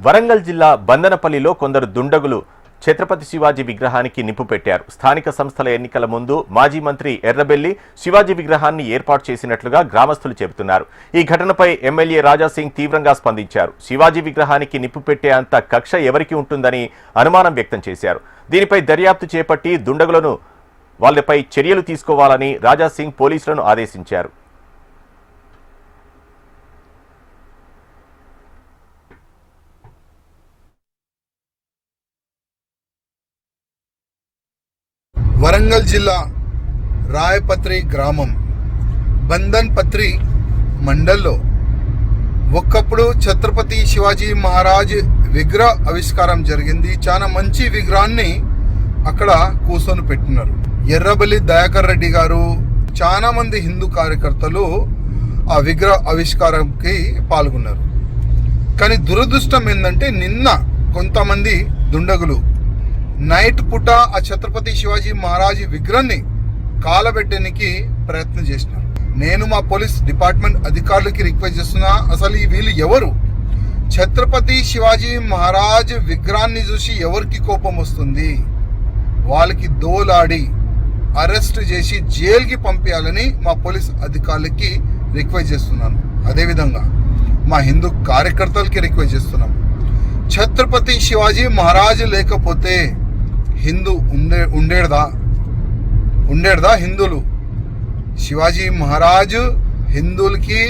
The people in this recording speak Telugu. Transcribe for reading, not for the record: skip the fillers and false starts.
వరంగల్ జిల్లా బందనపల్లిలో కొందరు దుండగులు ఛత్రపతి శివాజీ విగ్రహానికి నిప్పు పెట్టారు. స్థానిక సంస్థల ఎన్నికల ముందు మాజీ మంత్రి ఎర్రబెల్లి శివాజీ విగ్రహాన్ని ఏర్పాటు చేసినట్లుగా గ్రామస్తులు చెబుతున్నారు. ఈ ఘటనపై ఎమ్మెల్యే రాజాసింగ్ తీవ్రంగా స్పందించారు. శివాజీ విగ్రహానికి నిప్పు పెట్టే అంత కక్ష ఎవరికి ఉంటుందని అనుమానం వ్యక్తం చేశారు. దీనిపై దర్యాప్తు చేపట్టి దుండగులను వాళ్లపై చర్యలు తీసుకోవాలని రాజాసింగ్ పోలీసులను ఆదేశించారు. వరంగల్ జిల్లా రాయపత్రి గ్రామం బందన్పత్రి మండల్లో ఒకప్పుడు ఛత్రపతి శివాజీ మహారాజ్ విగ్రహ ఆవిష్కారం జరిగింది. చాలా మంచి విగ్రహాన్ని అక్కడ కూర్చొని పెట్టినారు. ఎర్రబెల్లి దయాకర్ రెడ్డి గారు, చాలా మంది హిందూ కార్యకర్తలు ఆ విగ్రహ ఆవిష్కారంకి పాల్గొన్నారు. కానీ దురదృష్టం ఏంటంటే నిన్న కొంతమంది దుండగులు నైట్ పూట ఆ ఛత్రపతి శివాజీ మహారాజ్ విగ్రహాన్ని కాలబెట్టడానికి ప్రయత్నం చేసినారు. నేను మా పోలీస్ డిపార్ట్మెంట్ అధికారులకి రిక్వెస్ట్ చేస్తున్నా, అసలు ఈ వీళ్ళు ఎవరు? ఛత్రపతి శివాజీ మహారాజ్ విగ్రహాన్ని చూసి ఎవరికి కోపం వస్తుంది? వాళ్ళకి దోలాడి అరెస్ట్ చేసి జైలుకి పంపించాలని మా పోలీస్ అధికారులకి రిక్వెస్ట్ చేస్తున్నాను. అదేవిధంగా మా హిందూ కార్యకర్తలకి రిక్వెస్ట్ చేస్తున్నాం. ఛత్రపతి శివాజీ మహారాజ్ లేకపోతే హిందూ ఉండేదా హిందువులు? శివాజీ మహారాజు హిందువులకి